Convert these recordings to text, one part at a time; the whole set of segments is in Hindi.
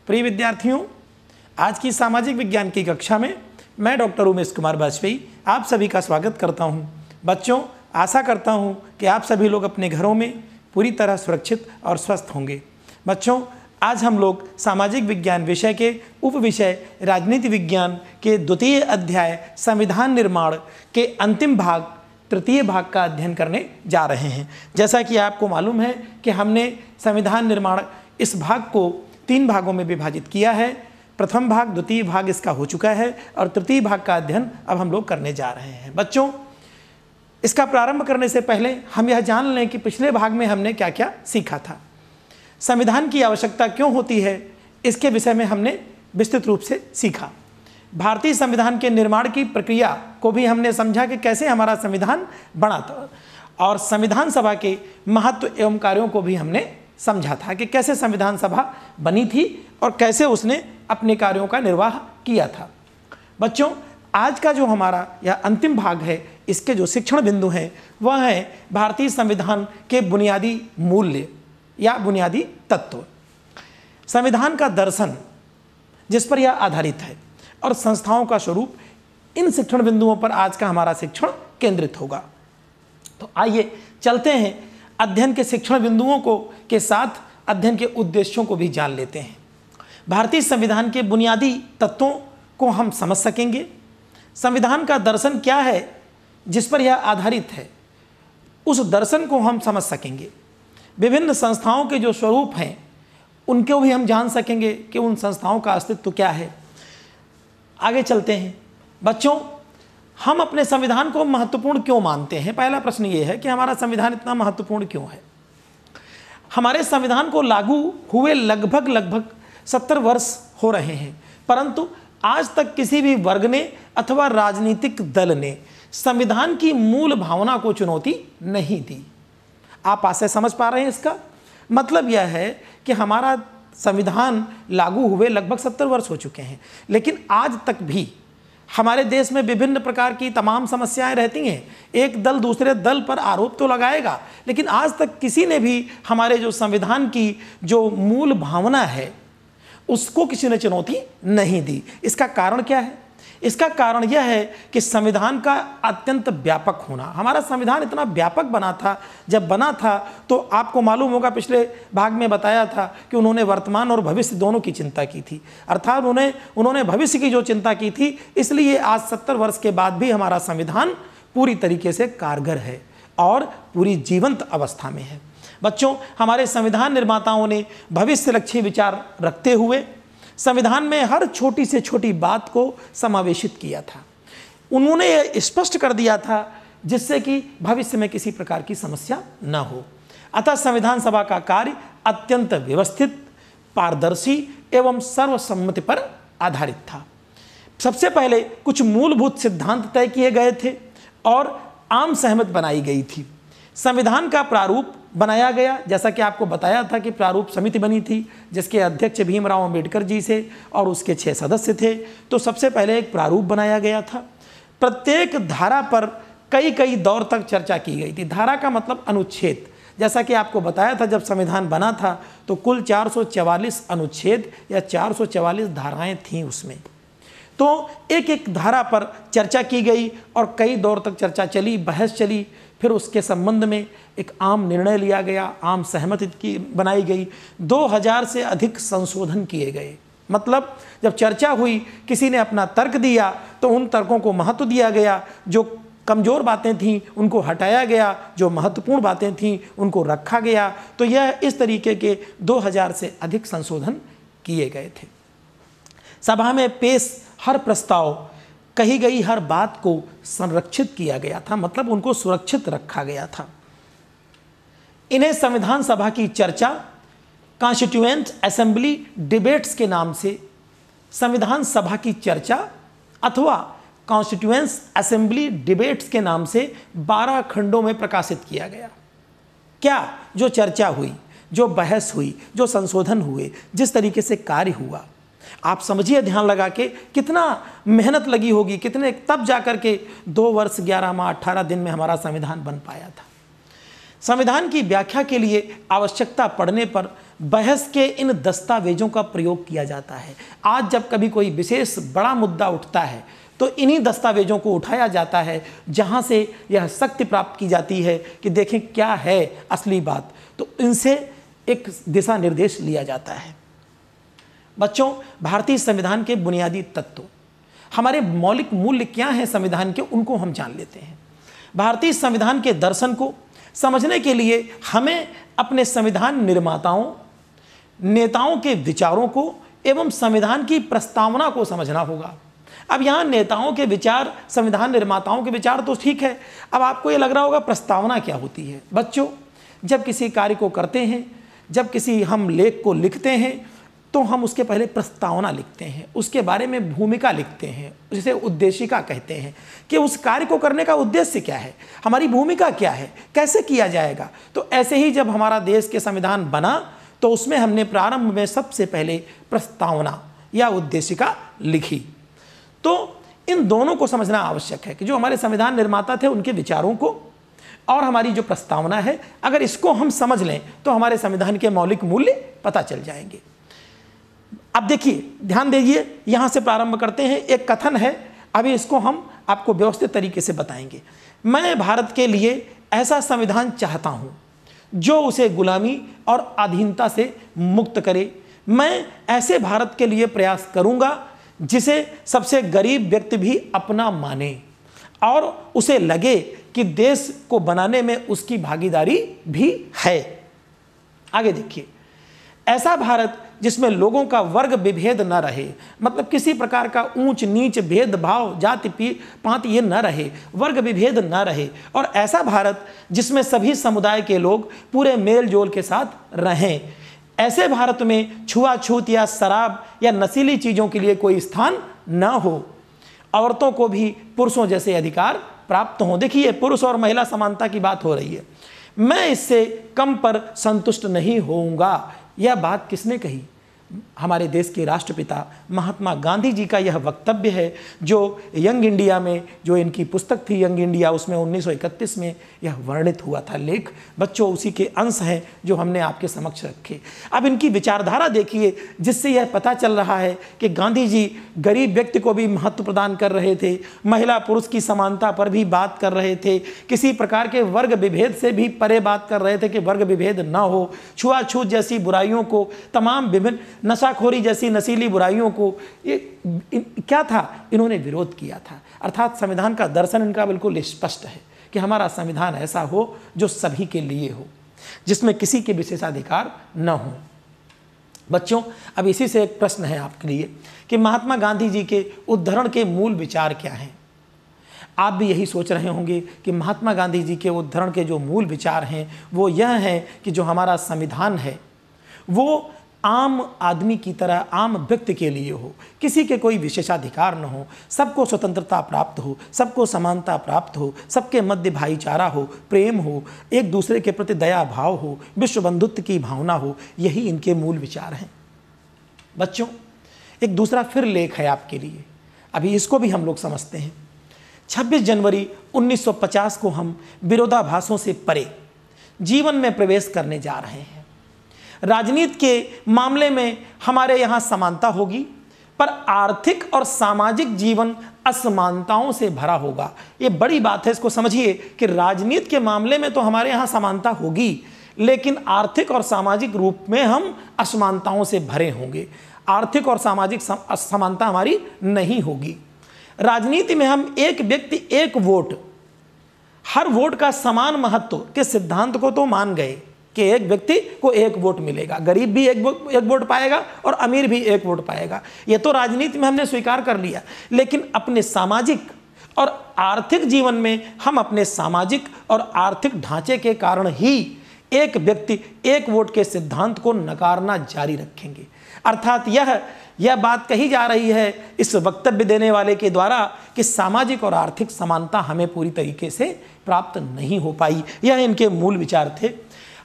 प्रिय विद्यार्थियों, आज की सामाजिक विज्ञान की कक्षा में मैं डॉक्टर उमेश कुमार वाजपेयी आप सभी का स्वागत करता हूं। बच्चों, आशा करता हूं कि आप सभी लोग अपने घरों में पूरी तरह सुरक्षित और स्वस्थ होंगे। बच्चों, आज हम लोग सामाजिक विज्ञान विषय के उपविषय राजनीति विज्ञान के द्वितीय अध्याय संविधान निर्माण के अंतिम भाग तृतीय भाग का अध्ययन करने जा रहे हैं। जैसा कि आपको मालूम है कि हमने संविधान निर्माण इस भाग को 3 भागों में विभाजित किया है। प्रथम भाग, द्वितीय भाग इसका हो चुका है और तृतीय भाग का अध्ययन अब हम लोग करने जा रहे हैं। बच्चों, इसका प्रारंभ करने से पहले हम यह जान लें कि पिछले भाग में हमने क्या क्या सीखा था। संविधान की आवश्यकता क्यों होती है, इसके विषय में हमने विस्तृत रूप से सीखा। भारतीय संविधान के निर्माण की प्रक्रिया को भी हमने समझा कि कैसे हमारा संविधान बना था, और संविधान सभा के महत्व एवं कार्यों को भी हमने समझा था कि कैसे संविधान सभा बनी थी और कैसे उसने अपने कार्यों का निर्वाह किया था। बच्चों, आज का जो हमारा यह अंतिम भाग है, इसके जो शिक्षण बिंदु हैं वह है भारतीय संविधान के बुनियादी मूल्य या बुनियादी तत्व, संविधान का दर्शन जिस पर यह आधारित है, और संस्थाओं का स्वरूप। इन शिक्षण बिंदुओं पर आज का हमारा शिक्षण केंद्रित होगा। तो आइए चलते हैं, अध्ययन के शिक्षण बिंदुओं को के साथ अध्ययन के उद्देश्यों को भी जान लेते हैं। भारतीय संविधान के बुनियादी तत्वों को हम समझ सकेंगे। संविधान का दर्शन क्या है जिस पर यह आधारित है, उस दर्शन को हम समझ सकेंगे। विभिन्न संस्थाओं के जो स्वरूप हैं उनको भी हम जान सकेंगे कि उन संस्थाओं का अस्तित्व क्या है। आगे चलते हैं। बच्चों, हम अपने संविधान को महत्वपूर्ण क्यों मानते हैं? पहला प्रश्न ये है कि हमारा संविधान इतना महत्वपूर्ण क्यों है। हमारे संविधान को लागू हुए लगभग 70 वर्ष हो रहे हैं, परंतु आज तक किसी भी वर्ग ने अथवा राजनीतिक दल ने संविधान की मूल भावना को चुनौती नहीं दी। आप आज से समझ पा रहे हैं? इसका मतलब यह है कि हमारा संविधान लागू हुए लगभग 70 वर्ष हो चुके हैं, लेकिन आज तक भी हमारे देश में विभिन्न प्रकार की तमाम समस्याएं रहती हैं। एक दल दूसरे दल पर आरोप तो लगाएगा, लेकिन आज तक किसी ने भी हमारे जो संविधान की जो मूल भावना है उसको किसी ने चुनौती नहीं दी। इसका कारण क्या है? इसका कारण यह है कि संविधान का अत्यंत व्यापक होना। हमारा संविधान इतना व्यापक बना था, जब बना था तो आपको मालूम होगा, पिछले भाग में बताया था कि उन्होंने वर्तमान और भविष्य दोनों की चिंता की थी। अर्थात उन्होंने भविष्य की जो चिंता की थी, इसलिए आज 70 वर्ष के बाद भी हमारा संविधान पूरी तरीके से कारगर है और पूरी जीवंत अवस्था में है। बच्चों, हमारे संविधान निर्माताओं ने भविष्यलक्षी विचार रखते हुए संविधान में हर छोटी से छोटी बात को समावेशित किया था। उन्होंने यह स्पष्ट कर दिया था जिससे कि भविष्य में किसी प्रकार की समस्या न हो। अतः संविधान सभा का कार्य अत्यंत व्यवस्थित, पारदर्शी एवं सर्वसम्मति पर आधारित था। सबसे पहले कुछ मूलभूत सिद्धांत तय किए गए थे और आम सहमति बनाई गई थी। संविधान का प्रारूप बनाया गया, जैसा कि आपको बताया था कि प्रारूप समिति बनी थी जिसके अध्यक्ष भीमराव अंबेडकर जी से और उसके 6 सदस्य थे। तो सबसे पहले एक प्रारूप बनाया गया था। प्रत्येक धारा पर कई दौर तक चर्चा की गई थी। धारा का मतलब अनुच्छेद। जैसा कि आपको बताया था, जब संविधान बना था तो कुल 444 अनुच्छेद या 444 धाराएं थीं उसमें। तो एक एक धारा पर चर्चा की गई और कई दौर तक चर्चा चली, बहस चली। फिर उसके संबंध में एक आम निर्णय लिया गया, आम सहमति की बनाई गई। 2000 से अधिक संशोधन किए गए। मतलब जब चर्चा हुई, किसी ने अपना तर्क दिया तो उन तर्कों को महत्व दिया गया। जो कमज़ोर बातें थीं उनको हटाया गया, जो महत्वपूर्ण बातें थीं उनको रखा गया। तो यह इस तरीके के 2000 से अधिक संशोधन किए गए थे। सभा में पेश हर प्रस्ताव, कही गई हर बात को संरक्षित किया गया था, मतलब उनको सुरक्षित रखा गया था। इन्हें संविधान सभा की चर्चा, कॉन्स्टिट्यूएंट असेंबली डिबेट्स के नाम से संविधान सभा की चर्चा अथवा कॉन्स्टिट्यूएंट असेंबली डिबेट्स के नाम से 12 खंडों में प्रकाशित किया गया। क्या जो चर्चा हुई, जो बहस हुई, जो संशोधन हुए, जिस तरीके से कार्य हुआ, आप समझिए ध्यान लगा के कितना मेहनत लगी होगी, कितने, तब जाकर के 2 वर्ष 11 माह 18 दिन में हमारा संविधान बन पाया था। संविधान की व्याख्या के लिए आवश्यकता पड़ने पर बहस के इन दस्तावेजों का प्रयोग किया जाता है। आज जब कभी कोई विशेष बड़ा मुद्दा उठता है तो इन्हीं दस्तावेजों को उठाया जाता है, जहां से यह शक्ति प्राप्त की जाती है कि देखें क्या है असली बात। तो इनसे एक दिशा निर्देश लिया जाता है। बच्चों, भारतीय संविधान के बुनियादी तत्व, हमारे मौलिक मूल्य क्या हैं संविधान के, उनको हम जान लेते हैं। भारतीय संविधान के दर्शन को समझने के लिए हमें अपने संविधान निर्माताओं, नेताओं के विचारों को एवं संविधान की प्रस्तावना को समझना होगा। अब यहाँ नेताओं के विचार, संविधान निर्माताओं के विचार तो ठीक है, अब आपको ये लग रहा होगा प्रस्तावना क्या होती है। बच्चों, जब किसी कार्य को करते हैं, जब किसी हम लेख को लिखते हैं, तो हम उसके पहले प्रस्तावना लिखते हैं, उसके बारे में भूमिका लिखते हैं, जिसे उद्देशिका कहते हैं कि उस कार्य को करने का उद्देश्य क्या है, हमारी भूमिका क्या है, कैसे किया जाएगा। तो ऐसे ही जब हमारा देश के संविधान बना तो उसमें हमने प्रारंभ में सबसे पहले प्रस्तावना या उद्देशिका लिखी। तो इन दोनों को समझना आवश्यक है कि जो हमारे संविधान निर्माता थे उनके विचारों को और हमारी जो प्रस्तावना है, अगर इसको हम समझ लें तो हमारे संविधान के मौलिक मूल्य पता चल जाएंगे। अब देखिए, ध्यान दीजिए, यहां से प्रारंभ करते हैं। एक कथन है, अभी इसको हम आपको व्यवस्थित तरीके से बताएंगे। मैं भारत के लिए ऐसा संविधान चाहता हूं जो उसे गुलामी और अधीनता से मुक्त करे। मैं ऐसे भारत के लिए प्रयास करूंगा जिसे सबसे गरीब व्यक्ति भी अपना माने और उसे लगे कि देश को बनाने में उसकी भागीदारी भी है। आगे देखिए, ऐसा भारत जिसमें लोगों का वर्ग विभेद न रहे, मतलब किसी प्रकार का ऊंच नीच भेदभाव, जाति पात ये न रहे, वर्ग विभेद न रहे, और ऐसा भारत जिसमें सभी समुदाय के लोग पूरे मेल जोल के साथ रहें। ऐसे भारत में छुआछूत या शराब या नशीली चीज़ों के लिए कोई स्थान न हो। औरतों को भी पुरुषों जैसे अधिकार प्राप्त हों। देखिए, पुरुष और महिला समानता की बात हो रही है। मैं इससे कम पर संतुष्ट नहीं होऊंगा। यह बात किसने कही? हमारे देश के राष्ट्रपिता महात्मा गांधी जी का यह वक्तव्य है, जो यंग इंडिया में, जो इनकी पुस्तक थी यंग इंडिया, उसमें 1931 में यह वर्णित हुआ था लेख। बच्चों, उसी के अंश हैं जो हमने आपके समक्ष रखे। अब इनकी विचारधारा देखिए, जिससे यह पता चल रहा है कि गांधी जी गरीब व्यक्ति को भी महत्व प्रदान कर रहे थे, महिला पुरुष की समानता पर भी बात कर रहे थे, किसी प्रकार के वर्ग विभेद से भी परे बात कर रहे थे कि वर्ग विभेद न हो, छुआछूत जैसी बुराइयों को, तमाम विभिन्न नशाखोरी जैसी नशीली बुराइयों को, ये क्या था, इन्होंने विरोध किया था। अर्थात संविधान का दर्शन इनका बिल्कुल स्पष्ट है कि हमारा संविधान ऐसा हो जो सभी के लिए हो, जिसमें किसी के विशेषाधिकार न हो। बच्चों, अब इसी से एक प्रश्न है आपके लिए कि महात्मा गांधी जी के उद्धरण के मूल विचार क्या हैं। आप भी यही सोच रहे होंगे कि महात्मा गांधी जी के उद्धरण के जो मूल विचार हैं वो यह हैं कि जो हमारा संविधान है वो आम आदमी की तरह, आम व्यक्ति के लिए हो, किसी के कोई विशेषाधिकार न हो, सबको स्वतंत्रता प्राप्त हो, सबको समानता प्राप्त हो, सबके मध्य भाईचारा हो, प्रेम हो, एक दूसरे के प्रति दया भाव हो, विश्व बंधुत्व की भावना हो। यही इनके मूल विचार हैं। बच्चों, एक दूसरा फिर लेख है आपके लिए, अभी इसको भी हम लोग समझते हैं। 26 जनवरी 1950 को हम विरोधाभासों से परे जीवन में प्रवेश करने जा रहे हैं। राजनीति के मामले में हमारे यहाँ समानता होगी, पर आर्थिक और सामाजिक जीवन असमानताओं से भरा होगा। ये बड़ी बात है, इसको समझिए कि राजनीति के मामले में तो हमारे यहाँ समानता होगी, लेकिन आर्थिक और सामाजिक रूप में हम असमानताओं से भरे होंगे। आर्थिक और सामाजिक समानता हमारी नहीं होगी। राजनीति में हम एक व्यक्ति एक वोट, हर वोट का समान महत्व के सिद्धांत को तो मान गए कि एक व्यक्ति को एक वोट मिलेगा, गरीब भी एक वोट पाएगा और अमीर भी एक वोट पाएगा। ये तो राजनीति में हमने स्वीकार कर लिया, लेकिन अपने सामाजिक और आर्थिक जीवन में हम अपने सामाजिक और आर्थिक ढांचे के कारण ही एक व्यक्ति एक वोट के सिद्धांत को नकारना जारी रखेंगे। अर्थात यह बात कही जा रही है इस वक्तव्य देने वाले के द्वारा कि सामाजिक और आर्थिक समानता हमें पूरी तरीके से प्राप्त नहीं हो पाई। यह इनके मूल विचार थे।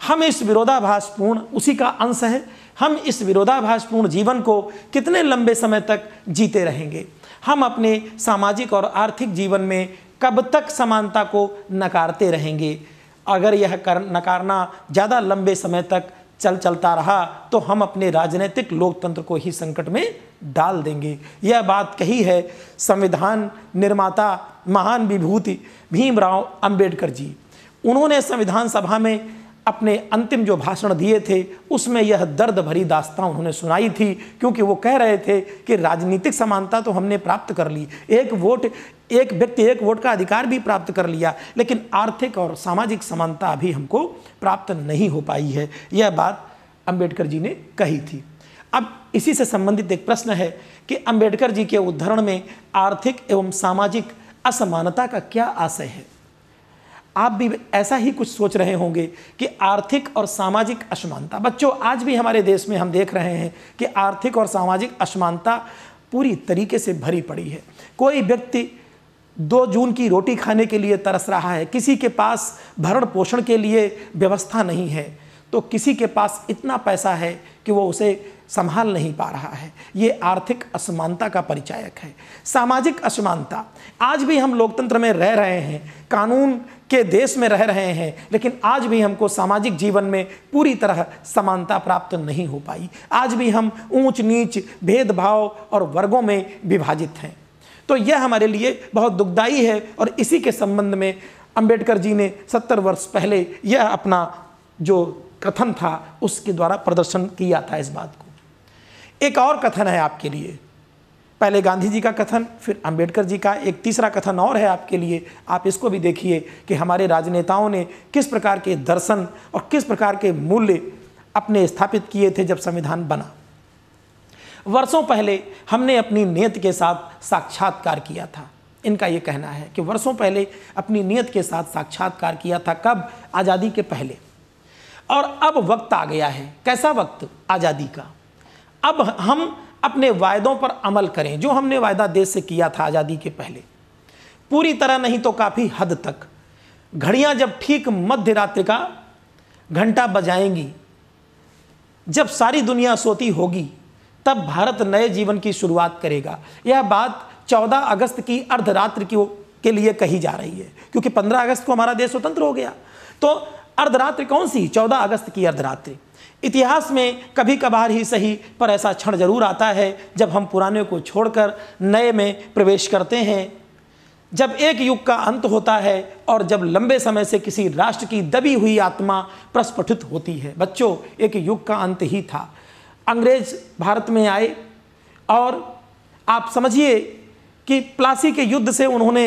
हम इस विरोधाभासपूर्ण, उसी का अंश है, हम इस विरोधाभासपूर्ण जीवन को कितने लंबे समय तक जीते रहेंगे? हम अपने सामाजिक और आर्थिक जीवन में कब तक समानता को नकारते रहेंगे? अगर यह नकारना ज़्यादा लंबे समय तक चलता रहा तो हम अपने राजनीतिक लोकतंत्र को ही संकट में डाल देंगे। यह बात कही है संविधान निर्माता महान विभूति भीमराव अंबेडकर जी। उन्होंने संविधान सभा में अपने अंतिम जो भाषण दिए थे उसमें यह दर्द भरी दास्तां उन्होंने सुनाई थी, क्योंकि वो कह रहे थे कि राजनीतिक समानता तो हमने प्राप्त कर ली, एक व्यक्ति एक वोट का अधिकार भी प्राप्त कर लिया, लेकिन आर्थिक और सामाजिक समानता अभी हमको प्राप्त नहीं हो पाई है। यह बात अंबेडकर जी ने कही थी। अब इसी से संबंधित एक प्रश्न है कि अंबेडकर जी के उद्धरण में आर्थिक एवं सामाजिक असमानता का क्या आशय है। आप भी ऐसा ही कुछ सोच रहे होंगे कि आर्थिक और सामाजिक असमानता, बच्चों आज भी हमारे देश में हम देख रहे हैं कि आर्थिक और सामाजिक असमानता पूरी तरीके से भरी पड़ी है। कोई व्यक्ति 2 जून की रोटी खाने के लिए तरस रहा है, किसी के पास भरण पोषण के लिए व्यवस्था नहीं है, तो किसी के पास इतना पैसा है कि वो उसे संभाल नहीं पा रहा है। ये आर्थिक असमानता का परिचायक है। सामाजिक असमानता, आज भी हम लोकतंत्र में रह रहे हैं, कानून के देश में रह रहे हैं, लेकिन आज भी हमको सामाजिक जीवन में पूरी तरह समानता प्राप्त नहीं हो पाई। आज भी हम ऊंच नीच, भेदभाव और वर्गों में विभाजित हैं। तो यह हमारे लिए बहुत दुखदाई है और इसी के संबंध में अंबेडकर जी ने 70 वर्ष पहले यह अपना जो कथन था उसके द्वारा प्रदर्शन किया था इस बात को। एक और कथन है आपके लिए, पहले गांधी जी का कथन, फिर अंबेडकर जी का एक तीसरा कथन और है आपके लिए। आप इसको भी देखिए कि हमारे राजनेताओं ने किस प्रकार के दर्शन और किस प्रकार के मूल्य अपने स्थापित किए थे जब संविधान बना। वर्षों पहले हमने अपनी नियत के साथ साक्षात्कार किया था। इनका ये कहना है कि वर्षों पहले अपनी नियत के साथ साक्षात्कार किया था। कब? आज़ादी के पहले। और अब वक्त आ गया है। कैसा वक्त? आज़ादी का। अब हम अपने वायदों पर अमल करें, जो हमने वायदा देश से किया था आज़ादी के पहले, पूरी तरह नहीं तो काफ़ी हद तक। घड़ियां जब ठीक मध्य रात्रि का घंटा बजाएंगी, जब सारी दुनिया सोती होगी, तब भारत नए जीवन की शुरुआत करेगा। यह बात 14 अगस्त की अर्धरात्रि के लिए कही जा रही है, क्योंकि 15 अगस्त को हमारा देश स्वतंत्र हो गया। तो अर्धरात्रि कौन सी? 14 अगस्त की अर्धरात्रि। इतिहास में कभी कभार ही सही पर ऐसा क्षण जरूर आता है जब हम पुराने को छोड़कर नए में प्रवेश करते हैं, जब एक युग का अंत होता है और जब लंबे समय से किसी राष्ट्र की दबी हुई आत्मा प्रस्फुटित होती है। बच्चों, एक युग का अंत ही था। अंग्रेज भारत में आए और आप समझिए कि प्लासी के युद्ध से उन्होंने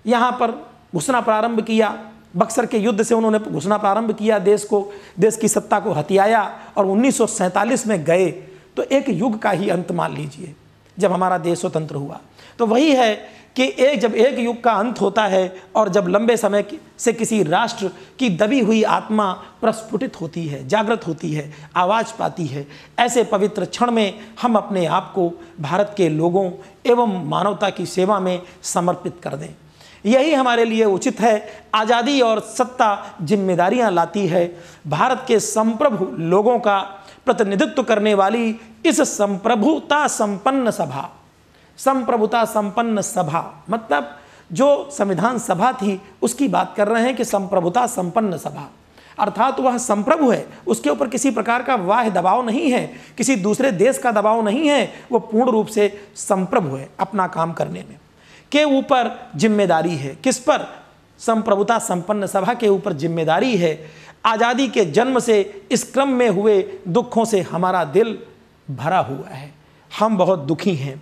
यहाँ पर घुसना प्रारंभ किया, बक्सर के युद्ध से उन्होंने घुसना प्रारंभ किया, देश की सत्ता को हथियाया और 1947 में गए। तो एक युग का ही अंत मान लीजिए जब हमारा देश स्वतंत्र हुआ। तो वही है कि जब एक युग का अंत होता है और जब लंबे समय से किसी राष्ट्र की दबी हुई आत्मा प्रस्फुटित होती है, जागृत होती है, आवाज़ पाती है, ऐसे पवित्र क्षण में हम अपने आप को भारत के लोगों एवं मानवता की सेवा में समर्पित कर दें। यही हमारे लिए उचित है। आज़ादी और सत्ता जिम्मेदारियां लाती है। भारत के संप्रभु लोगों का प्रतिनिधित्व करने वाली इस संप्रभुता संपन्न सभा मतलब जो संविधान सभा थी उसकी बात कर रहे हैं कि संप्रभुता संपन्न सभा, अर्थात वह संप्रभु है, उसके ऊपर किसी प्रकार का बाह्य दबाव नहीं है, किसी दूसरे देश का दबाव नहीं है, वो पूर्ण रूप से संप्रभु है। अपना काम करने में के ऊपर जिम्मेदारी है। किस पर? संप्रभुता संपन्न सभा के ऊपर जिम्मेदारी है। आज़ादी के जन्म से इस क्रम में हुए दुखों से हमारा दिल भरा हुआ है। हम बहुत दुखी हैं।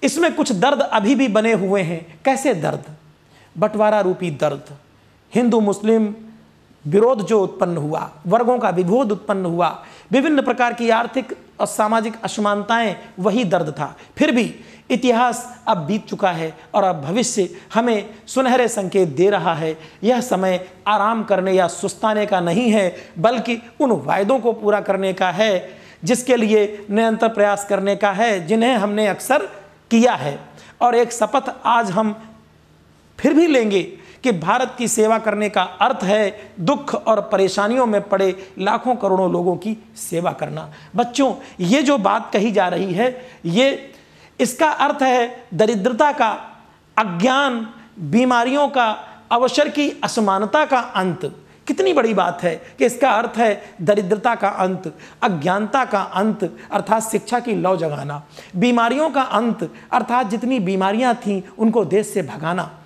इसमें कुछ दर्द अभी भी बने हुए हैं। कैसे दर्द? बंटवारा रूपी दर्द, हिंदू मुस्लिम विरोध जो उत्पन्न हुआ, वर्गों का विभेद उत्पन्न हुआ, विभिन्न प्रकार की आर्थिक और सामाजिक असमानताएं, वही दर्द था। फिर भी इतिहास अब बीत चुका है और अब भविष्य हमें सुनहरे संकेत दे रहा है। यह समय आराम करने या सुस्ताने का नहीं है, बल्कि उन वायदों को पूरा करने का है जिसके लिए निरंतर प्रयास करने का है, जिन्हें हमने अक्सर किया है। और एक शपथ आज हम फिर भी लेंगे कि भारत की सेवा करने का अर्थ है दुख और परेशानियों में पड़े लाखों करोड़ों लोगों की सेवा करना। बच्चों, ये जो बात कही जा रही है, इसका अर्थ है दरिद्रता का, अज्ञान, बीमारियों का, अवसर की असमानता का अंत। कितनी बड़ी बात है कि इसका अर्थ है दरिद्रता का अंत, अज्ञानता का अंत अर्थात शिक्षा की लौ जगाना, बीमारियों का अंत अर्थात जितनी बीमारियां थीं उनको देश से भगाना,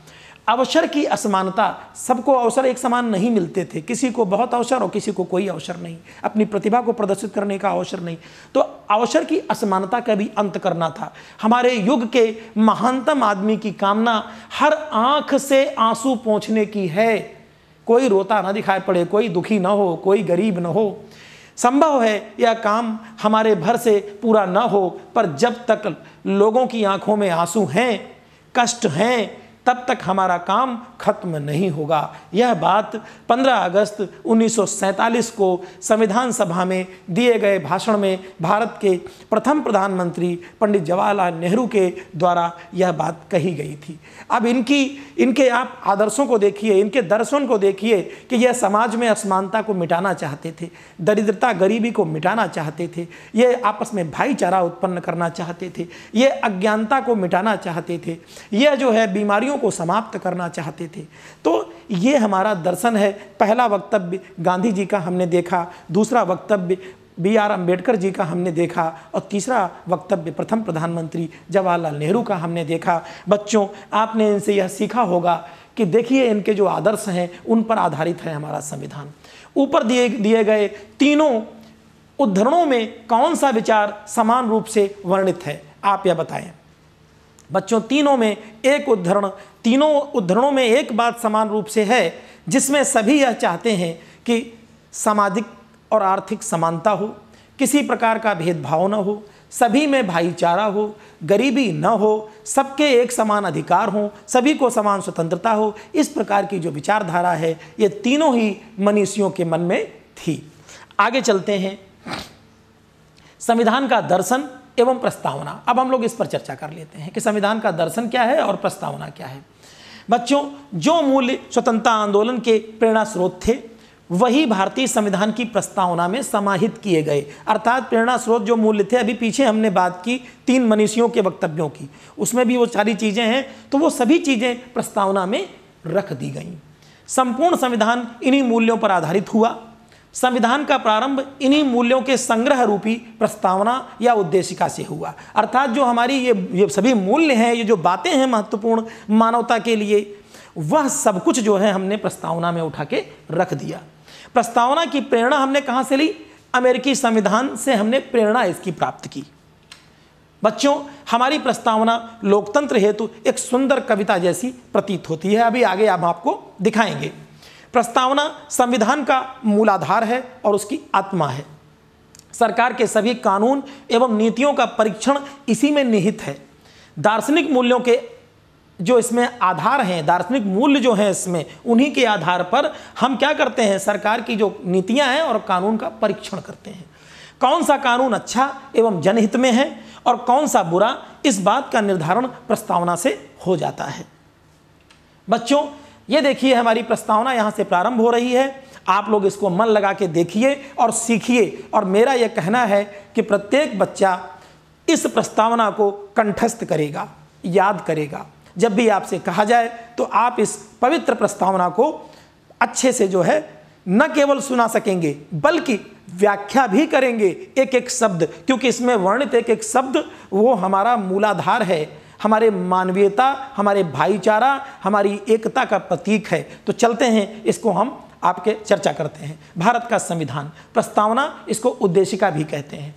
अवसर की असमानता, सबको अवसर एक समान नहीं मिलते थे, किसी को बहुत अवसर और किसी को कोई अवसर नहीं, अपनी प्रतिभा को प्रदर्शित करने का अवसर नहीं। तो अवसर की असमानता का भी अंत करना था। हमारे युग के महानतम आदमी की कामना हर आंख से आंसू पोंछने की है, कोई रोता ना दिखाई पड़े, कोई दुखी ना हो, कोई गरीब ना हो। संभव है यह काम हमारे भर से पूरा ना हो, पर जब तक लोगों की आंखों में आंसू हैं, कष्ट हैं, तब तक हमारा काम खत्म नहीं होगा। यह बात 15 अगस्त 1947 को संविधान सभा में दिए गए भाषण में भारत के प्रथम प्रधानमंत्री पंडित जवाहरलाल नेहरू के द्वारा यह बात कही गई थी। अब इनके आप आदर्शों को देखिए, इनके दर्शन को देखिए कि यह समाज में असमानता को मिटाना चाहते थे, दरिद्रता गरीबी को मिटाना चाहते थे, ये आपस में भाईचारा उत्पन्न करना चाहते थे, ये अज्ञानता को मिटाना चाहते थे, यह जो है बीमारियों को समाप्त करना चाहते थे। तो ये हमारा दर्शन है। पहला वक्तव्य गांधी जी का हमने देखा, दूसरा वक्तव्य BR अम्बेडकर जी का हमने देखा और तीसरा वक्तव्य प्रथम प्रधानमंत्री जवाहरलाल नेहरू का हमने देखा। बच्चों, आपने इनसे यह सीखा होगा कि देखिए इनके जो आदर्श हैं उन पर आधारित है हमारा संविधान। ऊपर दिए गए तीनों उद्धरणों में कौन सा विचार समान रूप से वर्णित है, आप यह बताएं। बच्चों, तीनों उद्धरणों में एक बात समान रूप से है, जिसमें सभी यह चाहते हैं कि सामाजिक और आर्थिक समानता हो, किसी प्रकार का भेदभाव न हो, सभी में भाईचारा हो, गरीबी न हो, सबके एक समान अधिकार हो, सभी को समान स्वतंत्रता हो। इस प्रकार की जो विचारधारा है ये तीनों ही मनीषियों के मन में थी। आगे चलते हैं। संविधान का दर्शन एवं प्रस्तावना। अब हम लोग इस पर चर्चा कर लेते हैं कि संविधान का दर्शन क्या है और प्रस्तावना क्या है। बच्चों, जो मूल्य स्वतंत्रता आंदोलन के प्रेरणा स्रोत थे वही भारतीय संविधान की प्रस्तावना में समाहित किए गए। अर्थात प्रेरणा स्रोत जो मूल्य थे, अभी पीछे हमने बात की 3 मनीषियों के वक्तव्यों की, उसमें भी वो सारी चीज़ें हैं, तो वो सभी चीज़ें प्रस्तावना में रख दी गई। संपूर्ण संविधान इन्हीं मूल्यों पर आधारित हुआ। संविधान का प्रारंभ इन्हीं मूल्यों के संग्रह रूपी प्रस्तावना या उद्देशिका से हुआ। अर्थात जो हमारी ये सभी मूल्य हैं, ये जो बातें हैं महत्वपूर्ण मानवता के लिए, वह सब कुछ जो है हमने प्रस्तावना में उठा के रख दिया। प्रस्तावना की प्रेरणा हमने कहाँ से ली? अमेरिकी संविधान से हमने प्रेरणा इसकी प्राप्त की। बच्चों, हमारी प्रस्तावना लोकतंत्र हेतु एक सुंदर कविता जैसी प्रतीत होती है। अभी आगे हम आपको दिखाएंगे। प्रस्तावना संविधान का मूलाधार है और उसकी आत्मा है। सरकार के सभी कानून एवं नीतियों का परीक्षण इसी में निहित है। दार्शनिक मूल्यों के जो इसमें आधार हैं, दार्शनिक मूल्य जो हैं इसमें, उन्हीं के आधार पर हम क्या करते हैं, सरकार की जो नीतियां हैं और कानून का परीक्षण करते हैं। कौन सा कानून अच्छा एवं जनहित में है और कौन सा बुरा, इस बात का निर्धारण प्रस्तावना से हो जाता है। बच्चों, ये देखिए हमारी प्रस्तावना यहाँ से प्रारंभ हो रही है। आप लोग इसको मन लगा के देखिए और सीखिए। और मेरा यह कहना है कि प्रत्येक बच्चा इस प्रस्तावना को कंठस्थ करेगा, याद करेगा। जब भी आपसे कहा जाए तो आप इस पवित्र प्रस्तावना को अच्छे से जो है न केवल सुना सकेंगे बल्कि व्याख्या भी करेंगे एक एक शब्द, क्योंकि इसमें वर्णित एक एक शब्द वो हमारा मूलाधार है, हमारे मानवीयता, हमारे भाईचारा, हमारी एकता का प्रतीक है। तो चलते हैं, इसको हम आपके चर्चा करते हैं। भारत का संविधान, प्रस्तावना, इसको उद्देशिका भी कहते हैं।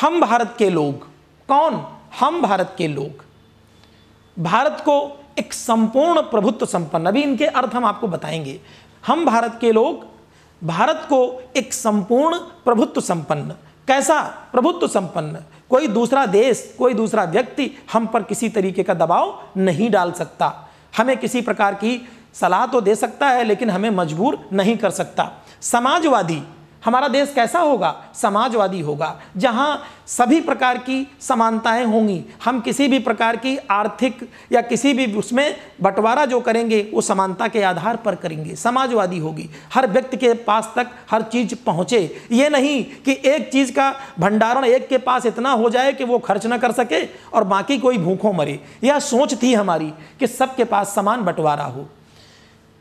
हम भारत के लोग, कौन? हम भारत के लोग भारत को एक संपूर्ण प्रभुत्व संपन्न, अभी इनके अर्थ हम आपको बताएंगे। हम भारत के लोग भारत को एक संपूर्ण प्रभुत्व संपन्न, कैसा प्रभुत्व संपन्न? कोई दूसरा देश, कोई दूसरा व्यक्ति हम पर किसी तरीके का दबाव नहीं डाल सकता। हमें किसी प्रकार की सलाह तो दे सकता है लेकिन हमें मजबूर नहीं कर सकता। समाजवादी, हमारा देश कैसा होगा? समाजवादी होगा, जहां सभी प्रकार की समानताएं होंगी। हम किसी भी प्रकार की आर्थिक या किसी भी उसमें बंटवारा जो करेंगे वो समानता के आधार पर करेंगे। समाजवादी होगी, हर व्यक्ति के पास तक हर चीज पहुंचे। ये नहीं कि एक चीज का भंडारण एक के पास इतना हो जाए कि वो खर्च ना कर सके और बाकी कोई भूखों मरे। यह सोच थी हमारी कि सबके पास समान बंटवारा हो।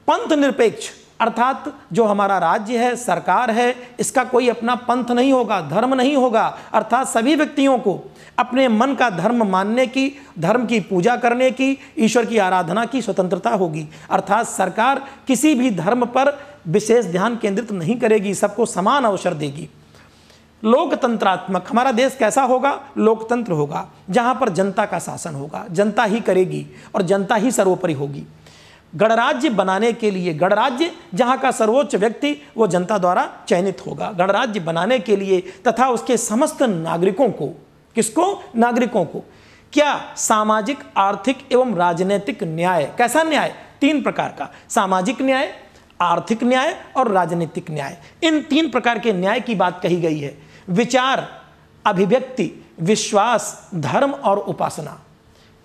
पंथ निरपेक्ष अर्थात जो हमारा राज्य है, सरकार है, इसका कोई अपना पंथ नहीं होगा, धर्म नहीं होगा। अर्थात सभी व्यक्तियों को अपने मन का धर्म मानने की, धर्म की पूजा करने की, ईश्वर की आराधना की स्वतंत्रता होगी। अर्थात सरकार किसी भी धर्म पर विशेष ध्यान केंद्रित नहीं करेगी, सबको समान अवसर देगी। लोकतंत्रात्मक हमारा देश कैसा होगा? लोकतंत्र होगा, जहां पर जनता का शासन होगा, जनता ही करेगी और जनता ही सर्वोपरि होगी। गणराज्य बनाने के लिए, गणराज्य जहां का सर्वोच्च व्यक्ति वो जनता द्वारा चयनित होगा। गणराज्य बनाने के लिए तथा उसके समस्त नागरिकों को, किसको? नागरिकों को क्या? सामाजिक, आर्थिक एवं राजनीतिक न्याय। कैसा न्याय? 3 प्रकार का, सामाजिक न्याय, आर्थिक न्याय और राजनीतिक न्याय। इन 3 प्रकार के न्याय की बात कही गई है। विचार, अभिव्यक्ति, विश्वास, धर्म और उपासना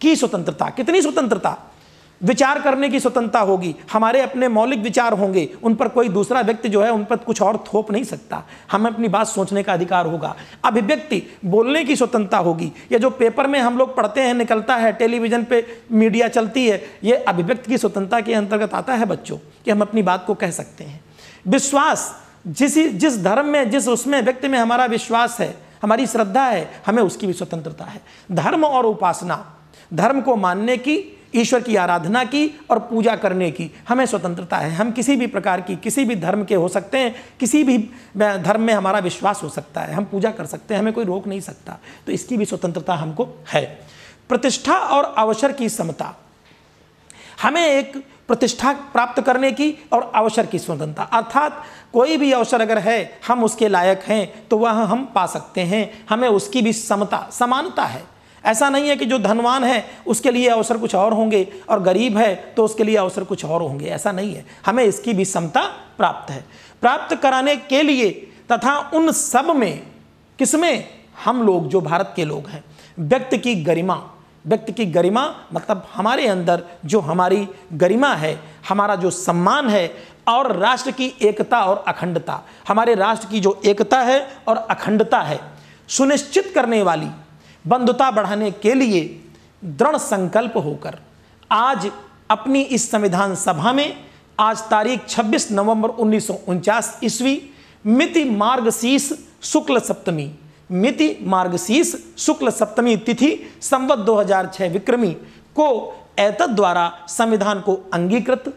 की स्वतंत्रता। कितनी स्वतंत्रता? विचार करने की स्वतंत्रता होगी, हमारे अपने मौलिक विचार होंगे, उन पर कोई दूसरा व्यक्ति जो है उन पर कुछ और थोप नहीं सकता, हमें अपनी बात सोचने का अधिकार होगा। अभिव्यक्ति, बोलने की स्वतंत्रता होगी। ये जो पेपर में हम लोग पढ़ते हैं, निकलता है, टेलीविजन पे मीडिया चलती है, ये अभिव्यक्ति की स्वतंत्रता के अंतर्गत आता है बच्चों, कि हम अपनी बात को कह सकते हैं। विश्वास, जिस धर्म में, जिस उसमें व्यक्ति में हमारा विश्वास है, हमारी श्रद्धा है, हमें उसकी भी स्वतंत्रता है। धर्म और उपासना, धर्म को मानने की, ईश्वर की आराधना की और पूजा करने की हमें स्वतंत्रता है। हम किसी भी प्रकार की, किसी भी धर्म के हो सकते हैं, किसी भी धर्म में हमारा विश्वास हो सकता है, हम पूजा कर सकते हैं, हमें कोई रोक नहीं सकता, तो इसकी भी स्वतंत्रता हमको है। प्रतिष्ठा और अवसर की समता, हमें एक प्रतिष्ठा प्राप्त करने की और अवसर की स्वतंत्रता, अर्थात कोई भी अवसर अगर है, हम उसके लायक हैं तो वह हम पा सकते हैं, हमें उसकी भी समता, समानता है। ऐसा नहीं है कि जो धनवान है उसके लिए अवसर कुछ और होंगे और गरीब है तो उसके लिए अवसर कुछ और होंगे, ऐसा नहीं है, हमें इसकी भी समता प्राप्त है। प्राप्त कराने के लिए तथा उन सब में, किसमें? हम लोग जो भारत के लोग हैं, व्यक्ति की गरिमा, व्यक्ति की गरिमा मतलब हमारे अंदर जो हमारी गरिमा है, हमारा जो सम्मान है, और राष्ट्र की एकता और अखंडता, हमारे राष्ट्र की जो एकता है और अखंडता है सुनिश्चित करने वाली, बंधुता बढ़ाने के लिए दृढ़ संकल्प होकर आज अपनी इस संविधान सभा में, आज तारीख 26 नवंबर 1949 ईस्वी, मिति मार्गशीर्ष शुक्ल सप्तमी, मिति मार्गशीर्ष शुक्ल सप्तमी तिथि संवत 2006 विक्रमी को एतद द्वारा संविधान को अंगीकृत,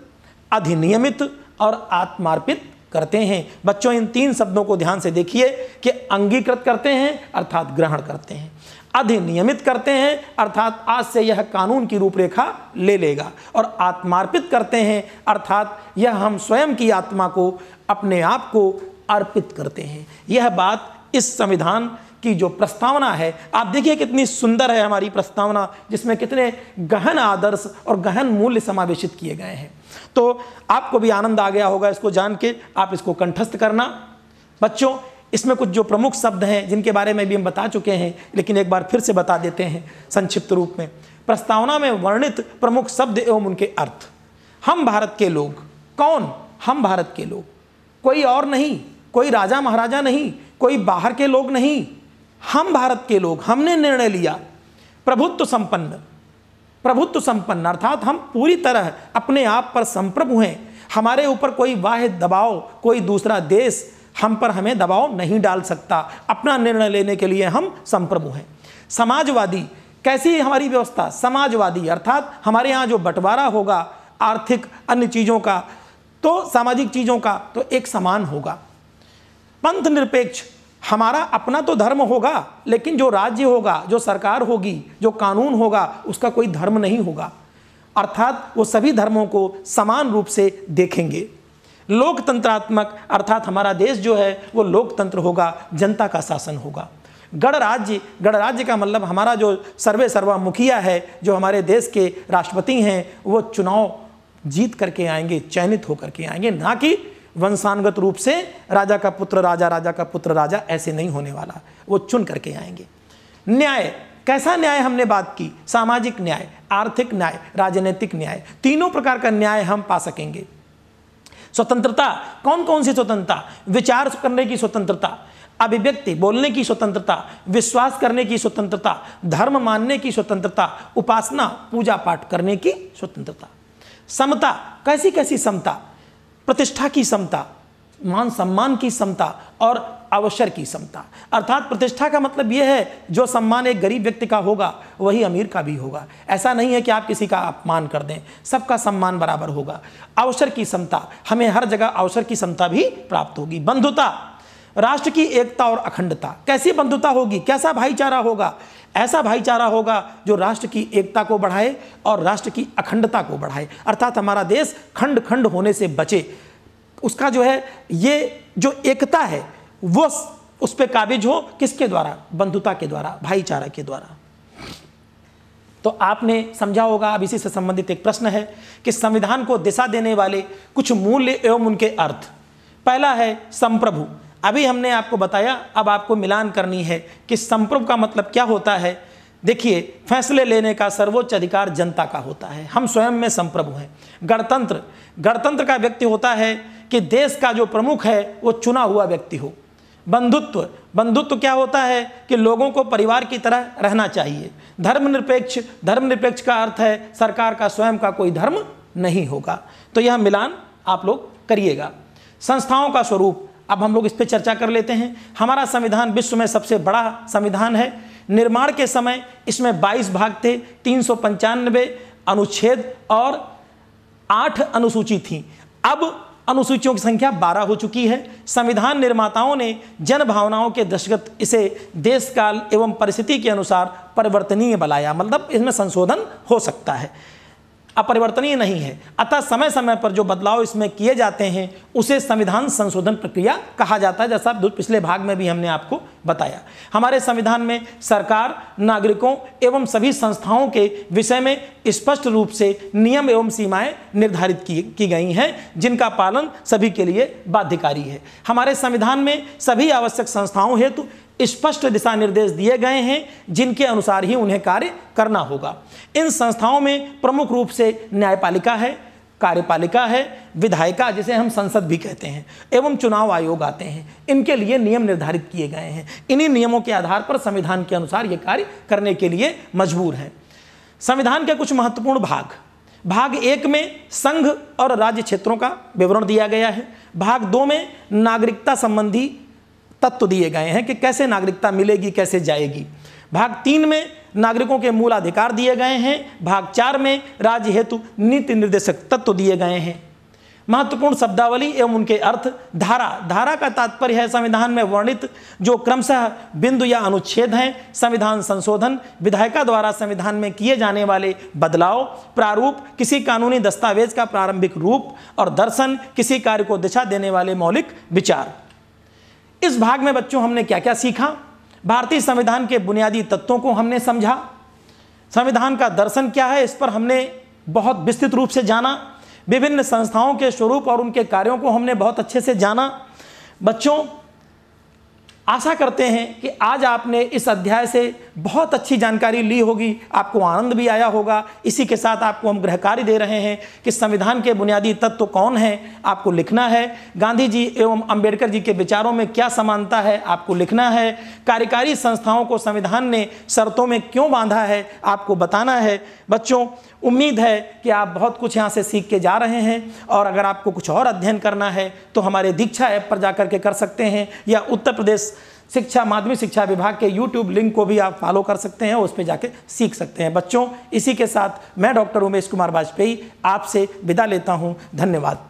अधिनियमित और आत्मार्पित करते हैं। बच्चों, इन 3 शब्दों को ध्यान से देखिए कि अंगीकृत करते हैं अर्थात ग्रहण करते हैं, अधिनियमित करते हैं अर्थात आज से यह कानून की रूपरेखा ले लेगा, और आत्मार्पित करते हैं अर्थात यह हम स्वयं की आत्मा को, अपने आप को अर्पित करते हैं। यह बात इस संविधान की जो प्रस्तावना है, आप देखिए कितनी सुंदर है हमारी प्रस्तावना, जिसमें कितने गहन आदर्श और गहन मूल्य समावेशित किए गए हैं। तो आपको भी आनंद आ गया होगा इसको जान के, आप इसको कंठस्थ करना। बच्चों, इसमें कुछ जो प्रमुख शब्द हैं जिनके बारे में भी हम बता चुके हैं, लेकिन एक बार फिर से बता देते हैं संक्षिप्त रूप में। प्रस्तावना में वर्णित प्रमुख शब्द एवं उनके अर्थ। हम भारत के लोग, कौन? हम भारत के लोग, कोई और नहीं, कोई राजा महाराजा नहीं, कोई बाहर के लोग नहीं, हम भारत के लोग, हमने निर्णय लिया। प्रभुत्व संपन्न, प्रभुत्व संपन्न अर्थात हम पूरी तरह अपने आप पर संप्रभु हैं, हमारे ऊपर कोई बाह्य दबाव, कोई दूसरा देश हम पर हमें दबाव नहीं डाल सकता, अपना निर्णय लेने के लिए हम संप्रभु हैं। समाजवादी, कैसी हमारी व्यवस्था? समाजवादी अर्थात हमारे यहाँ जो बंटवारा होगा आर्थिक अन्य चीज़ों का, तो सामाजिक चीज़ों का, तो एक समान होगा। पंथ निरपेक्ष, हमारा अपना तो धर्म होगा, लेकिन जो राज्य होगा, जो सरकार होगी, जो कानून होगा, उसका कोई धर्म नहीं होगा, अर्थात वो सभी धर्मों को समान रूप से देखेंगे। लोकतंत्रात्मक अर्थात हमारा देश जो है वो लोकतंत्र होगा, जनता का शासन होगा। गणराज्य, गणराज्य का मतलब हमारा जो सर्वे सर्वा मुखिया है, जो हमारे देश के राष्ट्रपति हैं, वो चुनाव जीत करके आएंगे, चयनित होकर के आएंगे, ना कि वंशानुगत रूप से राजा का पुत्र राजा, राजा का पुत्र राजा, ऐसे नहीं होने वाला, वो चुन करके आएंगे। न्याय, कैसा न्याय हमने बात की? सामाजिक न्याय, आर्थिक न्याय, राजनीतिक न्याय, तीनों प्रकार का न्याय हम पा सकेंगे। स्वतंत्रता, कौन कौन सी स्वतंत्रता? विचार करने की स्वतंत्रता, अभिव्यक्ति बोलने की स्वतंत्रता, विश्वास करने की स्वतंत्रता, धर्म मानने की स्वतंत्रता, उपासना पूजा पाठ करने की स्वतंत्रता। समता, कैसी कैसी समता? प्रतिष्ठा की समता, मान सम्मान की समता और अवसर की समता। अर्थात प्रतिष्ठा का मतलब यह है जो सम्मान एक गरीब व्यक्ति का होगा वही अमीर का भी होगा। ऐसा नहीं है कि आप किसी का अपमान कर दें, सबका सम्मान बराबर होगा। अवसर की समता, हमें हर जगह अवसर की समता भी प्राप्त होगी। बंधुता, राष्ट्र की एकता और अखंडता। कैसी बंधुता होगी, कैसा भाईचारा होगा? ऐसा भाईचारा होगा जो राष्ट्र की एकता को बढ़ाए और राष्ट्र की अखंडता को बढ़ाए। अर्थात हमारा देश खंड खंड होने से बचे, उसका जो है ये जो एकता है वो उस पर काबिज हो। किसके द्वारा? बंधुता के द्वारा, भाईचारा के द्वारा। तो आपने समझा होगा। अब इसी से संबंधित एक प्रश्न है कि संविधान को दिशा देने वाले कुछ मूल्य एवं उनके अर्थ। पहला है संप्रभु। अभी हमने आपको बताया, अब आपको मिलान करनी है कि संप्रभु का मतलब क्या होता है। देखिए, फैसले लेने का सर्वोच्च अधिकार जनता का होता है, हम स्वयं में संप्रभु हैं। गणतंत्र, गणतंत्र का व्यक्ति होता है कि देश का जो प्रमुख है वो चुना हुआ व्यक्ति हो। बंधुत्व, बंधुत्व क्या होता है कि लोगों को परिवार की तरह रहना चाहिए। धर्मनिरपेक्ष, धर्मनिरपेक्ष का अर्थ है सरकार का स्वयं का कोई धर्म नहीं होगा। तो यह मिलान आप लोग करिएगा। संस्थाओं का स्वरूप, अब हम लोग इस पर चर्चा कर लेते हैं। हमारा संविधान विश्व में सबसे बड़ा संविधान है। निर्माण के समय इसमें 22 भाग थे, 395 अनुच्छेद और 8 अनुसूची थी। अब अनुसूचियों की संख्या 12 हो चुकी है। संविधान निर्माताओं ने जन भावनाओं के दृष्टिगत इसे देश काल एवं परिस्थिति के अनुसार परिवर्तनीय बनाया, मतलब इसमें संशोधन हो सकता है, अपरिवर्तनीय नहीं है। अतः समय समय पर जो बदलाव इसमें किए जाते हैं उसे संविधान संशोधन प्रक्रिया कहा जाता है, जैसा पिछले भाग में भी हमने आपको बताया। हमारे संविधान में सरकार, नागरिकों एवं सभी संस्थाओं के विषय में स्पष्ट रूप से नियम एवं सीमाएं निर्धारित की गई हैं, जिनका पालन सभी के लिए बाध्यकारी है। हमारे संविधान में सभी आवश्यक संस्थाओं हेतु स्पष्ट दिशा निर्देश दिए गए हैं, जिनके अनुसार ही उन्हें कार्य करना होगा। इन संस्थाओं में प्रमुख रूप से न्यायपालिका है, कार्यपालिका है, विधायिका जिसे हम संसद भी कहते हैं, एवं चुनाव आयोग आते हैं। इनके लिए नियम निर्धारित किए गए हैं। इन्हीं नियमों के आधार पर संविधान के अनुसार ये कार्य करने के लिए मजबूर हैं। संविधान के कुछ महत्वपूर्ण भाग, भाग 1 में संघ और राज्य क्षेत्रों का विवरण दिया गया है। भाग 2 में नागरिकता संबंधी तत्व दिए गए हैं कि कैसे नागरिकता मिलेगी, कैसे जाएगी। भाग 3 में नागरिकों के मूल अधिकार दिए गए हैं। भाग 4 में राज्य हेतु नीति निर्देशक तत्व दिए गए हैं। महत्वपूर्ण शब्दावली एवं उनके अर्थ। धारा, धारा का तात्पर्य है संविधान में वर्णित जो क्रमशः बिंदु या अनुच्छेद हैं। संविधान संशोधन, विधायिका द्वारा संविधान में किए जाने वाले बदलाव। प्रारूप, किसी कानूनी दस्तावेज का प्रारंभिक रूप। और दर्शन, किसी कार्य को दिशा देने वाले मौलिक विचार। इस भाग में बच्चों हमने क्या क्या सीखा? भारतीय संविधान के बुनियादी तत्वों को हमने समझा। संविधान का दर्शन क्या है, इस पर हमने बहुत विस्तृत रूप से जाना। विभिन्न संस्थाओं के स्वरूप और उनके कार्यों को हमने बहुत अच्छे से जाना। बच्चों, आशा करते हैं कि आज आपने इस अध्याय से बहुत अच्छी जानकारी ली होगी, आपको आनंद भी आया होगा। इसी के साथ आपको हम गृहकार्य दे रहे हैं कि संविधान के बुनियादी तत्व कौन हैं, आपको लिखना है। गांधी जी एवं अंबेडकर जी के विचारों में क्या समानता है, आपको लिखना है। कार्यकारी संस्थाओं को संविधान ने शर्तों में क्यों बांधा है, आपको बताना है। बच्चों, उम्मीद है कि आप बहुत कुछ यहाँ से सीख के जा रहे हैं, और अगर आपको कुछ और अध्ययन करना है तो हमारे दीक्षा ऐप पर जाकर के कर सकते हैं, या उत्तर प्रदेश शिक्षा माध्यमिक शिक्षा विभाग के YouTube लिंक को भी आप फॉलो कर सकते हैं, उस पर जाके सीख सकते हैं। बच्चों, इसी के साथ मैं डॉक्टर उमेश कुमार वाजपेयी आपसे विदा लेता हूँ। धन्यवाद।